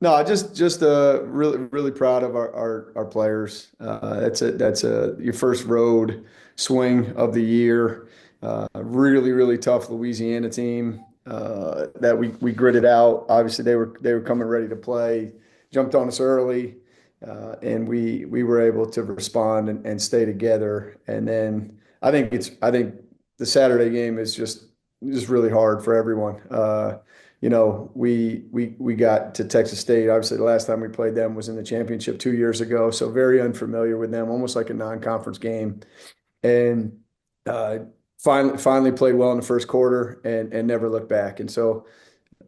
No, just really proud of our players. That's your first road swing of the year. Really tough Louisiana team that we gritted out. Obviously, they were coming ready to play, jumped on us early, and we were able to respond and stay together. And then I think the Saturday game is just really hard for everyone. We got to Texas State. Obviously, the last time we played them was in the championship 2 years ago, so very unfamiliar with them, almost like a non-conference game. And uh, finally played well in the first quarter and never looked back. And so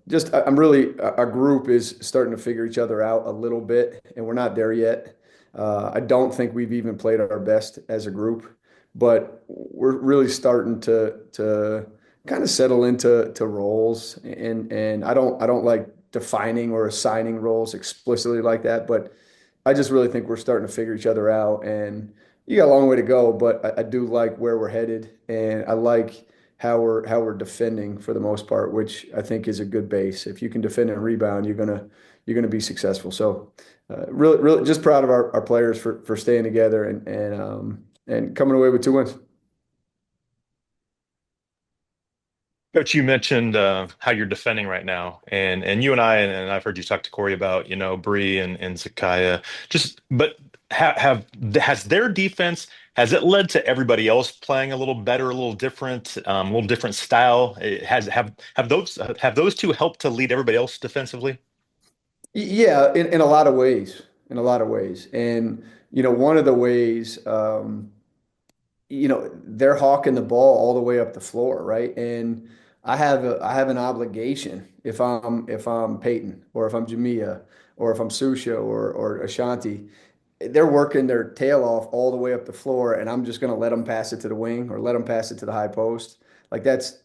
just I'm really our group is starting to figure each other out a little bit, and we're not there yet. I don't think we've even played our best as a group, but we're really starting to kind of settle into roles, and I don't like defining or assigning roles explicitly like that, but I just really think we're starting to figure each other out, and you got a long way to go, but I do like where we're headed, and I like how we're defending for the most part, which I think is a good base. If you can defend and rebound, you're gonna be successful. So, really, just proud of our players for staying together and coming away with 2 wins. Coach, you mentioned how you're defending right now, and you and I and I've heard you talk to Corey about Bree and Zakiah. Just but has their defense has it led to everybody else playing a little better, a little different style? Have those two helped to lead everybody else defensively? Yeah, in a lot of ways, in a lot of ways, and one of the ways. They're hawking the ball all the way up the floor, right? And I have an obligation if I'm Peyton or if I'm Jamia or if I'm Susha or Ashanti, they're working their tail off all the way up the floor, and I'm just going to let them pass it to the wing or let them pass it to the high post. Like that's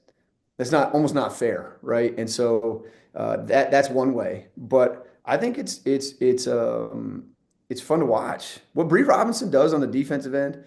not almost not fair, right? And so that's one way, but I think it's fun to watch. What Bree Robinson does on the defensive end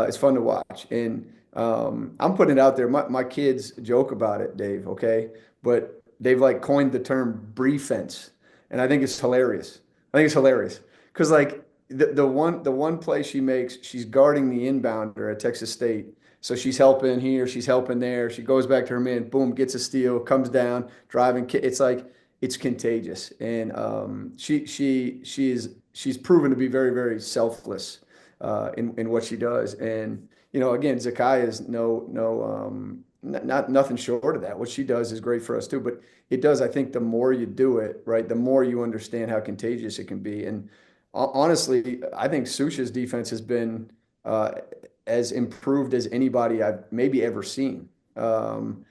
is fun to watch, and I'm putting it out there. My kids joke about it, Dave. Okay, but they've like coined the term Bree fence, and I think it's hilarious. I think it's hilarious because like the one play she makes, she's guarding the inbounder at Texas State. So she's helping here, she's helping there. She goes back to her man, boom, gets a steal, comes down, driving. It's like it's contagious, and she's proven to be very selfless in what she does. And again, Zakiya is not nothing short of that. What she does is great for us too. But it does, I think, the more you do it, right, the more you understand how contagious it can be. And honestly, I think Susha's defense has been uh, as improved as anybody I've maybe ever seen. Peyton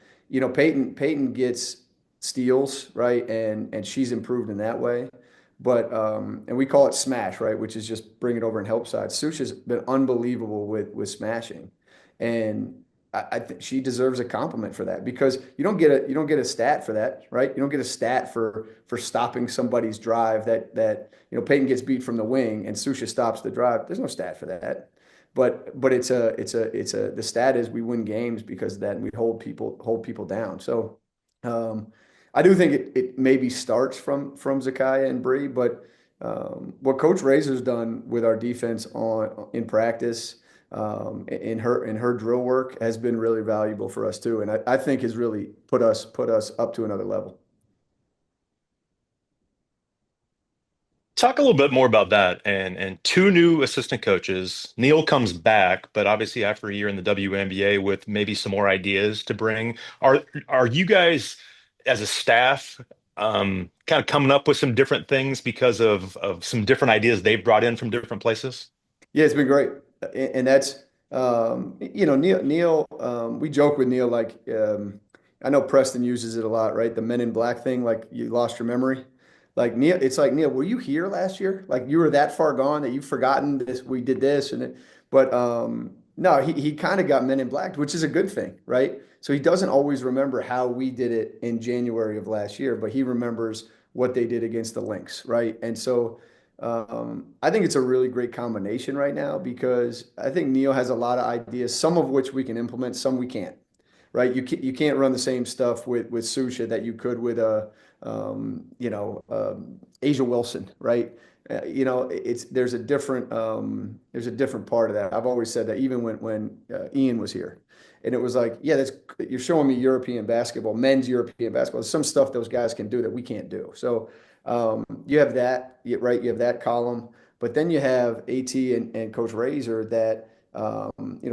gets steals, right, and she's improved in that way. But and we call it smash, right, which is just bring it over and help side. Susha's been unbelievable with smashing, and I think she deserves a compliment for that because you don't get a stat for that, right? You don't get a stat for stopping somebody's drive that Peyton gets beat from the wing and Susha stops the drive. There's no stat for that. But it's a the stat is we win games because of that and we hold people down. So um, I do think it maybe starts from Zakiya and Bree, but what Coach Razor's done with our defense on in practice, in her drill work has been really valuable for us too, and I think has really put us up to another level. Talk a little bit more about that and two new assistant coaches. Neil comes back, but obviously after a year in the WNBA with maybe some more ideas to bring. Are you guys as a staff kind of coming up with some different things because of some different ideas they've brought in from different places? Yeah, it's been great, and that's Neil. We joke with Neil like I know Preston uses it a lot, right? The Men in Black thing, like you lost your memory. Like Neil, it's like Neil, were you here last year? Like you were that far gone that you've forgotten this? We did this and it, but no, he kind of got Men in Black, which is a good thing, right? So he doesn't always remember how we did it in January of last year, but he remembers what they did against the Lynx, right? And so. I think it's a really great combination right now because I think Neil has a lot of ideas, some of which we can implement, some we can't. Right? You can't run the same stuff with Susha that you could with Asia Wilson, right? It's there's a different part of that. I've always said that even when Ian was here, and it was like, yeah, that's you're showing me European basketball, men's European basketball. There's some stuff those guys can do that we can't do. So you have that, right? You have that column, but then you have AT and Coach Razor that.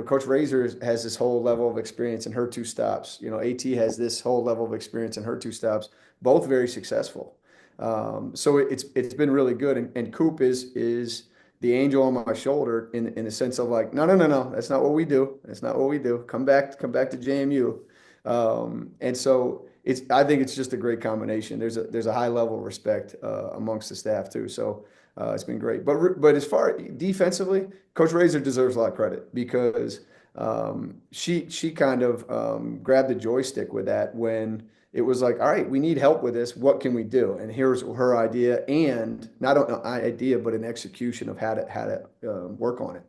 Coach Razor has this whole level of experience in her two stops. AT has this whole level of experience in her two stops, both very successful. So it's been really good. And Coop is the angel on my shoulder in the sense of like, no, no, no, no, that's not what we do. That's not what we do. Come back to JMU. And so I think it's just a great combination. There's a high level of respect amongst the staff too. So it's been great. But as far defensively, Coach Razor deserves a lot of credit because she kind of grabbed the joystick with that when it was like, all right, we need help with this. What can we do? And here's her idea, and not an idea, but an execution of how to work on it.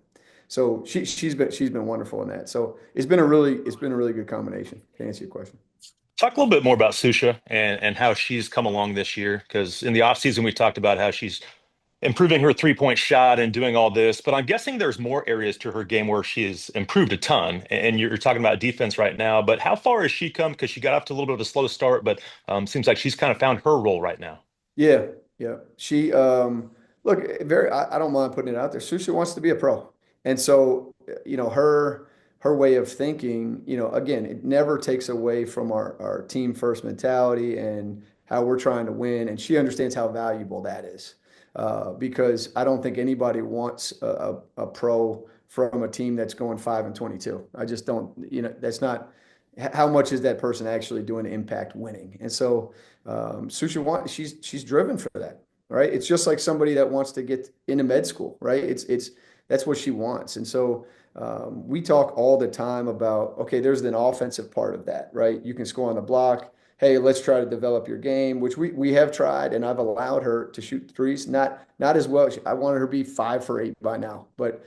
So she's been wonderful in that. So it's been a really good combination to answer your question. Talk a little bit more about Susha and how she's come along this year. Because in the offseason, we talked about how she's improving her three-point shot and doing all this. But I'm guessing there's more areas to her game where she has improved a ton. And you're talking about defense right now. But how far has she come? Because she got off to a little bit of a slow start, but seems like she's kind of found her role right now. Yeah, yeah. She look very. I don't mind putting it out there. Susha wants to be a pro, and so her way of thinking. Again, it never takes away from our team first mentality and how we're trying to win. And she understands how valuable that is, because I don't think anybody wants a pro from a team that's going 5-22. I just don't. That's not. How much is that person actually doing to impact winning? And so Susha she's driven for that, right? It's just like somebody that wants to get into med school, right? It's that's what she wants. And so we talk all the time about, okay, there's an offensive part of that, right? You can score on the block. Hey, let's try to develop your game, which we have tried, and I've allowed her to shoot threes. Not as well. I wanted her to be 5 for 8 by now, but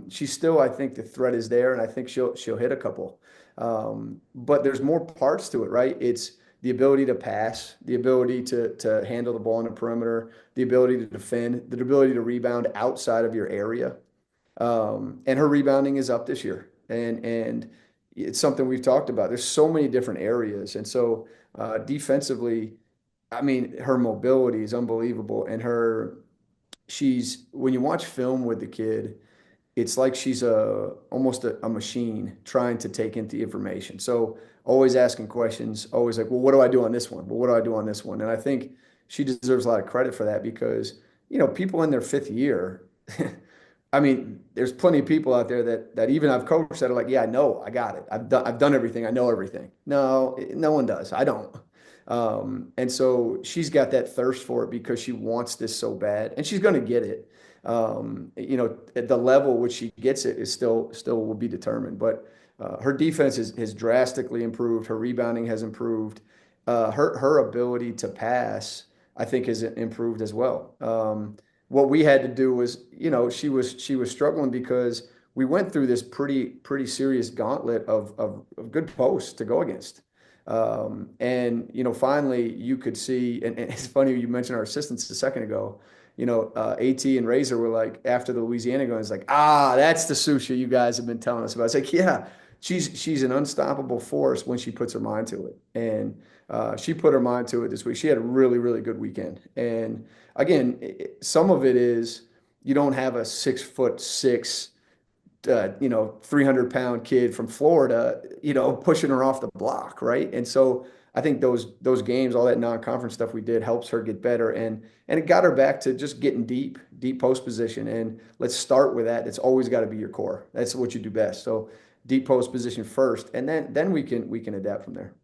she's still. I think the threat is there, and I think she'll hit a couple. But there's more parts to it, right? It's the ability to pass, the ability to handle the ball in the perimeter, the ability to defend, the ability to rebound outside of your area. And her rebounding is up this year. And it's something we've talked about. There's so many different areas. And so defensively, I mean, her mobility is unbelievable. And when you watch film with the kid, it's like she's almost a machine trying to take in the information. So always asking questions, always like, well, what do I do on this one? Well, what do I do on this one? And I think she deserves a lot of credit for that because, people in their fifth year, I mean, there's plenty of people out there that even I've coached that are like, yeah, I know, I got it. I've done everything. I know everything. No, no one does. I don't. And so she's got that thirst for it because she wants this so bad, and she's going to get it. At the level which she gets it is still will be determined. But her defense has drastically improved. Her rebounding has improved. Her ability to pass, I think, has improved as well. What we had to do was, she was struggling because we went through this pretty serious gauntlet of good posts to go against. And finally you could see, and it's funny you mentioned our assistants a second ago. AT and Razor were like after the Louisiana game, it's like, that's the Susha you guys have been telling us about. It's like, yeah, she's an unstoppable force when she puts her mind to it, and she put her mind to it this week. She had a really really good weekend, and again, some of it is you don't have a 6'6" 300-pound kid from Florida, pushing her off the block, right? And so I think those games, all that non-conference stuff we did helps her get better and it got her back to just getting deep post position. And let's start with that. It's always got to be your core. That's what you do best. So deep post position first, and then we can adapt from there.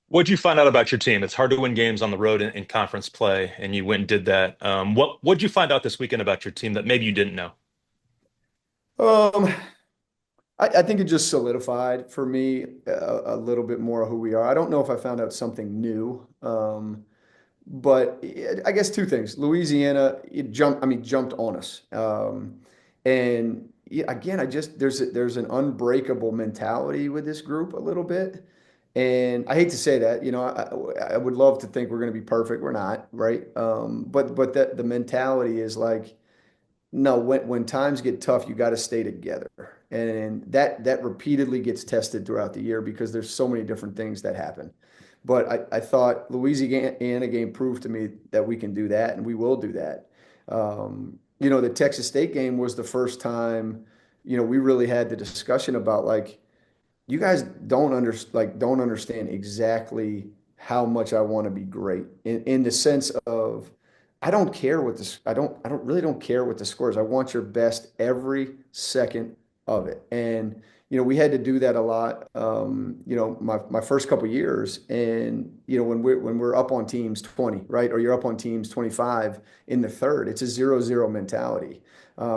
What'd you find out about your team? It's hard to win games on the road in conference play, and you went and did that. What'd you find out this weekend about your team that maybe you didn't know? Um, I think it just solidified for me a little bit more of who we are. I don't know if I found out something new. But I guess two things. Louisiana, jumped on us. And yeah, again, there's an unbreakable mentality with this group a little bit. And I hate to say that, I would love to think we're going to be perfect. We're not, right? But the mentality is like, no, when times get tough, you got to stay together. And that repeatedly gets tested throughout the year because there's so many different things that happen. But I thought Louisiana game proved to me that we can do that and we will do that. The Texas State game was the first time, we really had the discussion about like, you guys don't understand exactly how much I want to be great in the sense of I don't care what this I don't really don't care what the score is. I want your best every second of it. And we had to do that a lot. My first couple years, and when we're up on teams 20, right, or you're up on teams 25 in the third, it's a 0-0 mentality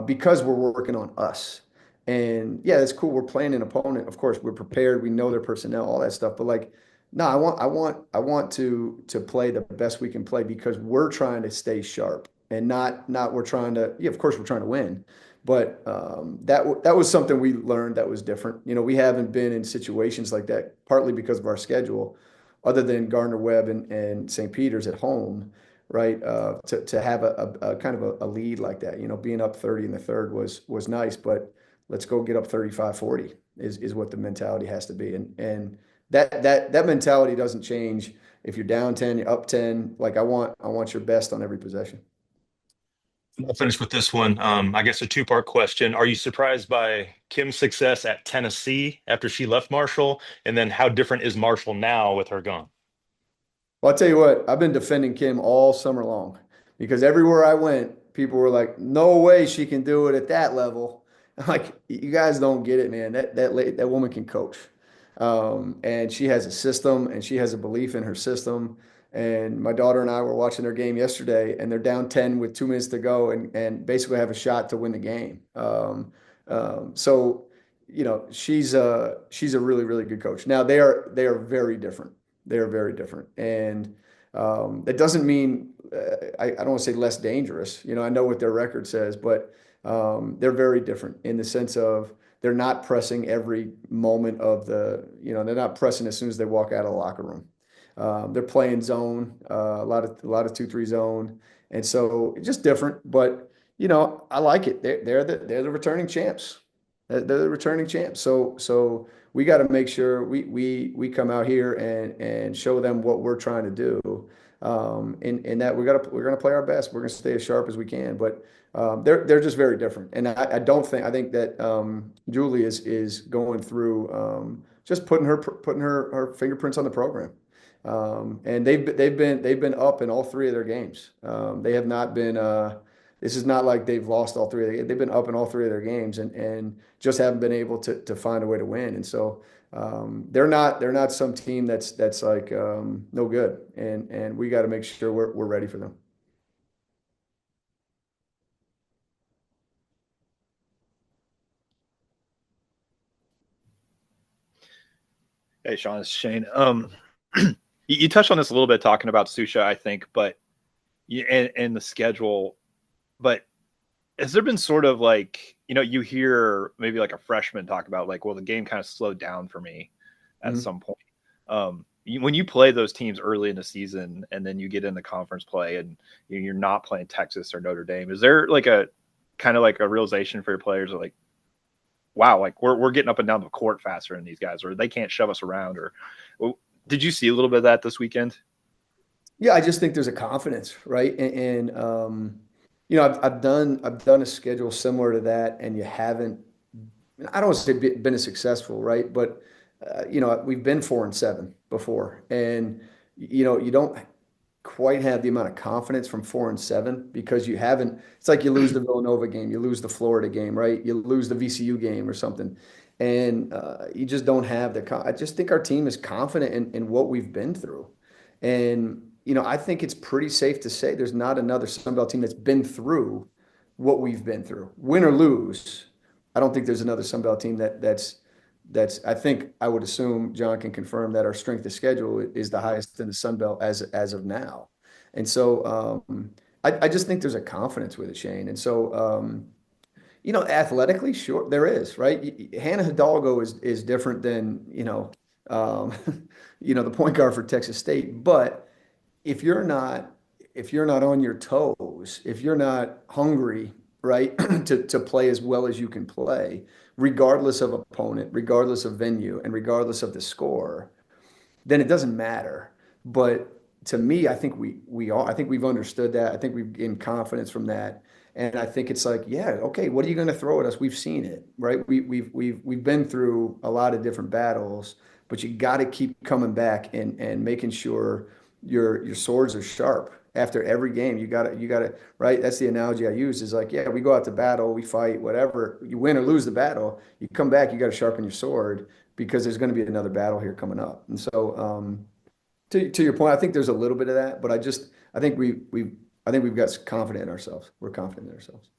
because we're working on us. And yeah, it's cool. We're playing an opponent. Of course, we're prepared. We know their personnel, all that stuff. But like, no, I want to play the best we can play because we're trying to stay sharp and not we're trying to. Yeah, of course, we're trying to win. But that was something we learned that was different. We haven't been in situations like that, partly because of our schedule, other than Gardner-Webb and St. Peter's at home, right? To have a kind of a lead like that, being up 30 in the third was nice, but let's go get up 35, 40 is what the mentality has to be. And that mentality doesn't change if you're down 10, you're up 10. Like I want your best on every possession. I'll finish with this one. I guess a two-part question. Are you surprised by Kim's success at Tennessee after she left Marshall? And then how different is Marshall now with her gone? Well, I'll tell you what, I've been defending Kim all summer long because everywhere I went, people were like, no way she can do it at that level. I'm like, you guys don't get it, man. That woman can coach. And she has a system and she has a belief in her system. And my daughter and I were watching their game yesterday, and they're down 10 with 2 minutes to go and basically have a shot to win the game. So, she's a really, really good coach. Now they are very different. They are very different. And that doesn't mean I don't want to say less dangerous. I know what their record says, but they're very different in the sense of they're not pressing every moment of they're not pressing as soon as they walk out of the locker room. They're playing zone, a lot of 2-3 zone. And so it's just different, but I like it. They're the returning champs. They're the returning champs. So we got to make sure we come out here and show them what we're trying to do. In that we're gonna play our best. We're gonna stay as sharp as we can. But they're just very different. And I think that Julie is going through just putting her fingerprints on the program. And they've been up in all three of their games. They have not been. This is not like they've lost all three. They've been up in all three of their games and just haven't been able to find a way to win. And so they're not some team that's like no good. And we got to make sure we're ready for them. Hey, Sean, it's Shane. You touched on this a little bit talking about Susha, I think, but and the schedule. But has there been sort of like, you hear maybe like a freshman talk about like, well, the game kind of slowed down for me at Mhm. some point. When you play those teams early in the season and then you get into conference play and you're not playing Texas or Notre Dame, is there like a kind of like a realization for your players of like, wow, like we're getting up and down the court faster than these guys, or they can't shove us around, or did you see a little bit of that this weekend? Yeah, I just think there's a confidence, right? I've done a schedule similar to that, and you haven't. I don't want to say been as successful, right? But we've been 4-7 before, and you don't quite have the amount of confidence from 4-7 because you haven't. It's like you lose the Villanova game, you lose the Florida game, right? You lose the VCU game or something, and you just don't have I just think our team is confident in what we've been through, and I think it's pretty safe to say there's not another Sun Belt team that's been through what we've been through, win or lose. I don't think there's another Sun Belt team that's I think I would assume John can confirm that our strength of schedule is the highest in the Sun Belt as of now. And so I just think there's a confidence with it, Shane. And so athletically, sure, there is, right? Hannah Hidalgo is different than, um, the point guard for Texas State. But if you're not if you're not on your toes, if you're not hungry, right, to play as well as you can play, regardless of opponent, regardless of venue, and regardless of the score, then it doesn't matter. But to me, I think we are. I think we've understood that. I think we've gained confidence from that. And I think it's like, yeah, okay, what are you going to throw at us? We've seen it, right? We've been through a lot of different battles, but you got to keep coming back and making sure your swords are sharp after every game. You gotta, right? That's the analogy I use is like, yeah, we go out to battle, we fight, whatever. You win or lose the battle, you come back, you got to sharpen your sword because there's going to be another battle here coming up. And so, to your point, I think there's a little bit of that, but I think I think we've got confident in ourselves. We're confident in ourselves.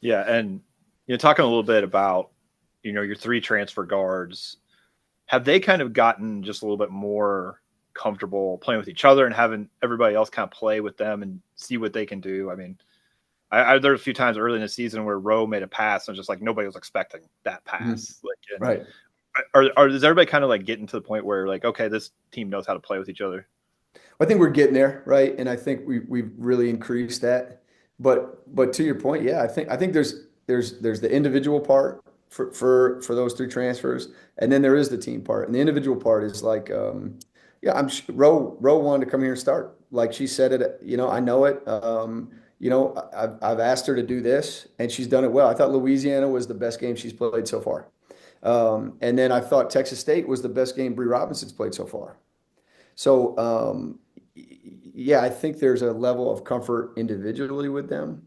Yeah, and talking a little bit about your three transfer guards, have they kind of gotten just a little bit more comfortable playing with each other and having everybody else kind of play with them and see what they can do? I mean, there were a few times early in the season where Rowe made a pass and just like nobody was expecting that Mhm. pass. Like, and Right. is everybody kind of like getting to the point where like, okay, this team knows how to play with each other? I think we're getting there, right? And I think we've really increased that. But to your point, yeah, I think there's the individual part for those three transfers, and then there is the team part. And the individual part is like, yeah, Ro wanted to come here and start. Like she said it, I know it. I've asked her to do this, and she's done it well. I thought Louisiana was the best game she's played so far. And then I thought Texas State was the best game Bree Robinson's played so far. So, yeah, I think there's a level of comfort individually with them,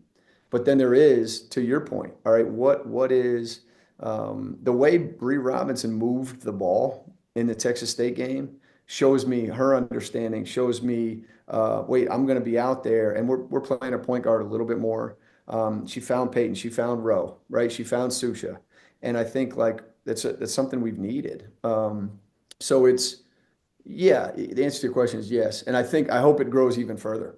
but then there is, to your point, all right, what is the way Bree Robinson moved the ball in the Texas State game shows me her understanding, shows me, wait, I'm going to be out there, and we're playing a point guard a little bit more. She found Peyton, she found Rowe, right? She found Susha, and I think like that's something we've needed. So it's yeah, the answer to your question is yes. And I hope it grows even further.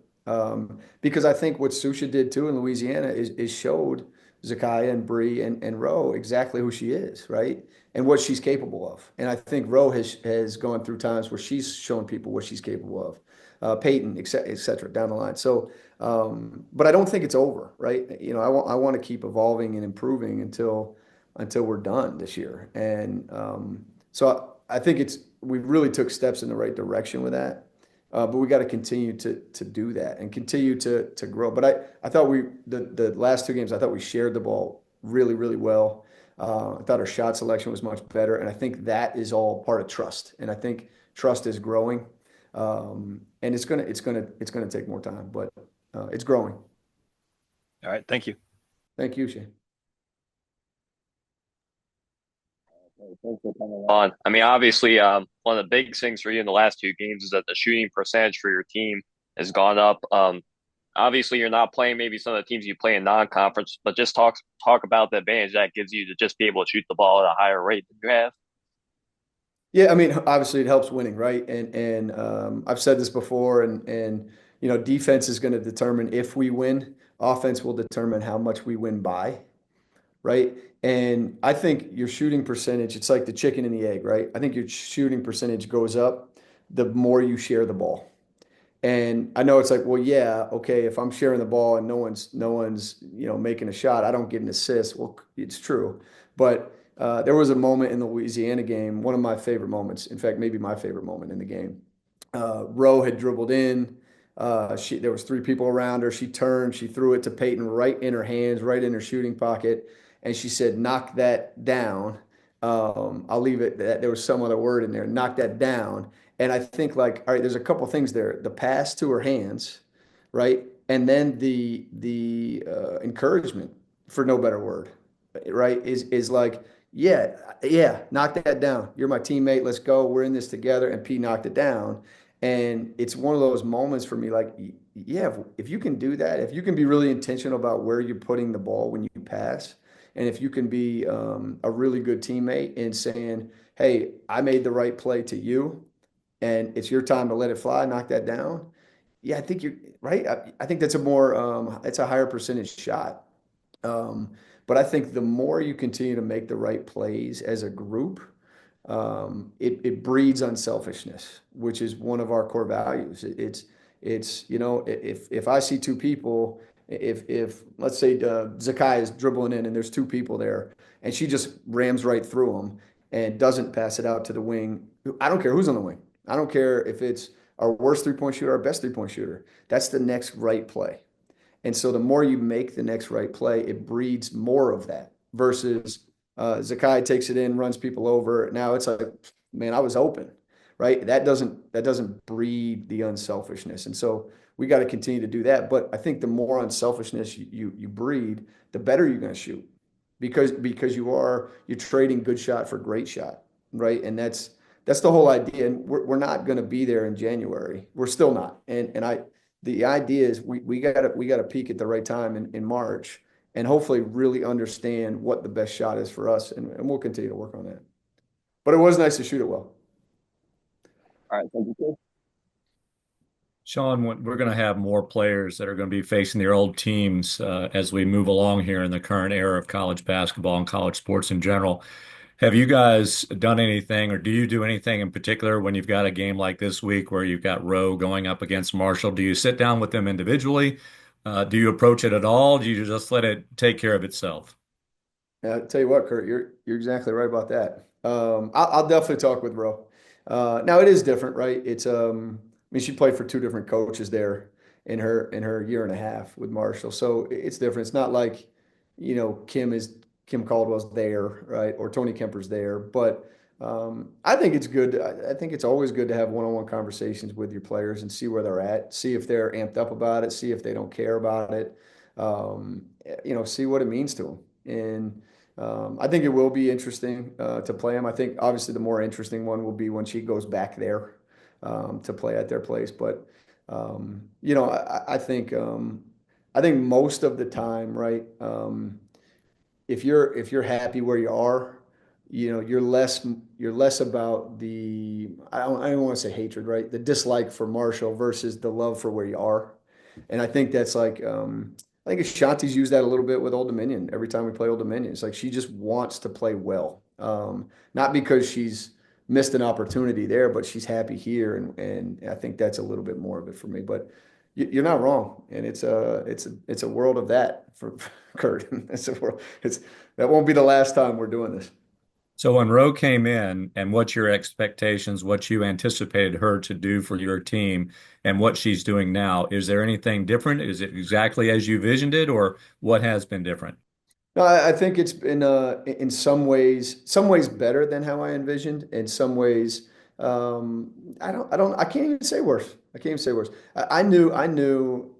Because I think what Susha did too in Louisiana is showed Zakiya and Bree and Roe exactly who she is, right? And what she's capable of. And I think Roe has gone through times where she's shown people what she's capable of. Peyton, et cetera, down the line. So, but I don't think it's over, right? I want to keep evolving and improving until we're done this year. And so I think we really took steps in the right direction with that. But we got to continue to do that and continue to grow. But I thought the last two games I thought we shared the ball really really well. I thought our shot selection was much better, and I think that is all part of trust. And I think trust is growing, and it's gonna take more time, but it's growing. All right, thank you. Thank you, Shane. Thanks for coming on. I mean, obviously, one of the big things for you in the last two games is that the shooting percentage for your team has gone up. Obviously, you're not playing maybe some of the teams you play in non-conference, but just talk about the advantage that gives you to just be able to shoot the ball at a higher rate than you have. Yeah, I mean, obviously it helps winning, right? And I've said this before, and defense is going to determine if we win. Offense will determine how much we win by, right? And I think your shooting percentage, it's like the chicken and the egg, right? I think your shooting percentage goes up the more you share the ball. And I know it's like, well, yeah, okay, if I'm sharing the ball and no one's, making a shot, I don't get an assist. Well, it's true. But there was a moment in the Louisiana game, one of my favorite moments, in fact, maybe my favorite moment in the game. Rowe had dribbled in. There was three people around her. She turned, she threw it to Peyton right in her hands, right in her shooting pocket, and she said, "Knock that down." I'll leave it that there was some other word in there. Knock that down. And I think like, all right, there's a couple things there. The pass to her hands, right? And then the encouragement, for no better word, right? Is like, yeah, yeah, knock that down. You're my teammate. Let's go. We're in this together. And P knocked it down. And it's one of those moments for me, like, yeah, if you can do that, if you can be really intentional about where you're putting the ball when you pass, and if you can be a really good teammate in saying, hey, I made the right play to you, and it's your time to let it fly, knock that down. Yeah, I think you're right. I think that's it's a higher percentage shot. But I think the more you continue to make the right plays as a group, it breeds unselfishness, which is one of our core values. It's if I see two people, if let's say Zakai is dribbling in and there's two people there, and she just rams right through them and doesn't pass it out to the wing. I don't care who's on the wing. I don't care if it's our worst 3-point shooter, our best 3-point shooter. That's the next right play. And so the more you make the next right play, it breeds more of that versus Zakai takes it in, runs people over. Now it's like, man, I was open, right? That doesn't breed the unselfishness. And so we got to continue to do that. But I think the more unselfishness you breed, the better you're going to shoot because you're trading good shot for great shot, right? And that's the whole idea. And we're not going to be there in January. We're still not. And the idea is we gotta peak at the right time in March and hopefully really understand what the best shot is for us. And we'll continue to work on that. But it was nice to shoot it well. All right, thank you. Sean, we're going to have more players that are going to be facing their old teams as we move along here in the current era of college basketball and college sports in general. Have you guys done anything, or do you do anything in particular when you've got a game like this week where you've got Rowe going up against Marshall? Do you sit down with them individually? Do you approach it at all? Do you just let it take care of itself? Yeah, I'll tell you what, Kurt, you're exactly right about that. I'll definitely talk with Ro. Now it is different, right? I mean, she played for two different coaches there in her year and a half with Marshall, so it's different. It's not like, Kim Caldwell's there, right, or Tony Kemper's there, but I think it's good. I think it's always good to have one-on-one conversations with your players and see where they're at, see if they're amped up about it, see if they don't care about it, see what it means to them. And I think it will be interesting to play them. I think obviously the more interesting one will be when she goes back there to play at their place. But I think most of the time, right? If you're happy where you are, you're less about the I don't want to say hatred, right? The dislike for Marshall versus the love for where you are. And I think that's like I think Ashanti's used that a little bit with Old Dominion. Every time we play Old Dominion, it's like she just wants to play well. Not because she's missed an opportunity there, but she's happy here, and I think that's a little bit more of it for me. But you're not wrong, and it's a world of that for Kurt. It's a world. That won't be the last time we're doing this. So when Roe came in, and what's your expectations, what you anticipated her to do for your team, and what she's doing now, is there anything different? Is it exactly as you visioned it, or what has been different? No, I think it's been in some ways better than how I envisioned. In some ways, I can't even say worse. I can't even say worse. I knew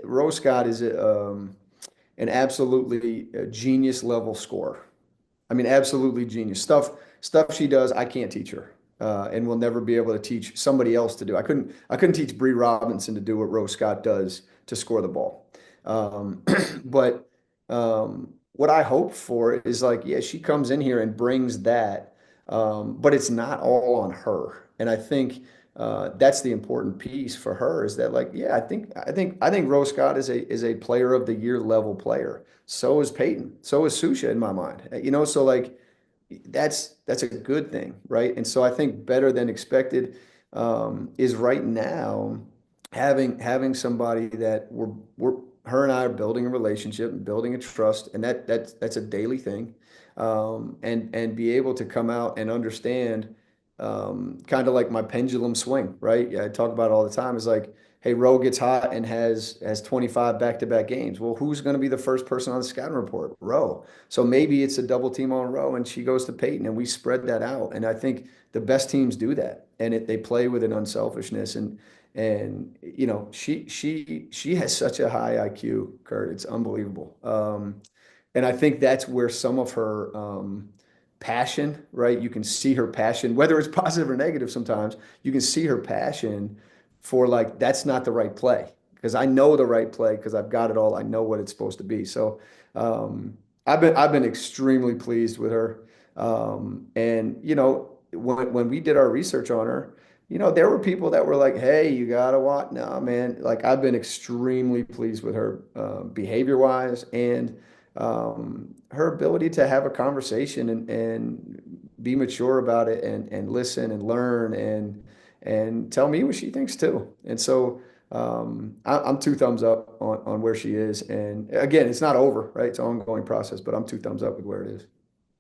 Rose Scott is an absolutely genius level scorer. I mean, absolutely genius stuff she does. I can't teach her, and will never be able to teach somebody else to do. I couldn't teach Bree Robinson to do what Rose Scott does to score the ball. But what I hope for is like, yeah, she comes in here and brings that, but it's not all on her. And I think that's the important piece for her is that like, yeah, I think Rose Scott is a player of the year level player. So is Peyton. So is Susha in my mind. So like that's a good thing, right? And so I think better than expected is right now having somebody that we're her and I are building a relationship and building a trust, and that's a daily thing. And be able to come out and understand, kind of like my pendulum swing, right? Yeah, I talk about it all the time. Is like, hey, Roe gets hot and has 25 back-to-back games. Well, who's going to be the first person on the scouting report? Roe. So maybe it's a double team on Roe, and she goes to Peyton, and we spread that out. And I think the best teams do that, and they play with an unselfishness and she has such a high IQ, Kurt. It's unbelievable. And I think that's where some of her passion, right? You can see her passion, whether it's positive or negative sometimes, you can see her passion for like, that's not the right play. Because I know the right play because I've got it all. I know what it's supposed to be. So I've been extremely pleased with her. And when we did our research on her, there were people that were like, "Hey, you gotta watch." No, man. Like I've been extremely pleased with her behavior wise and her ability to have a conversation and be mature about it and listen and learn and tell me what she thinks too. And so I'm two thumbs up on where she is. And again, it's not over, right? It's an ongoing process, but I'm two thumbs up with where it is.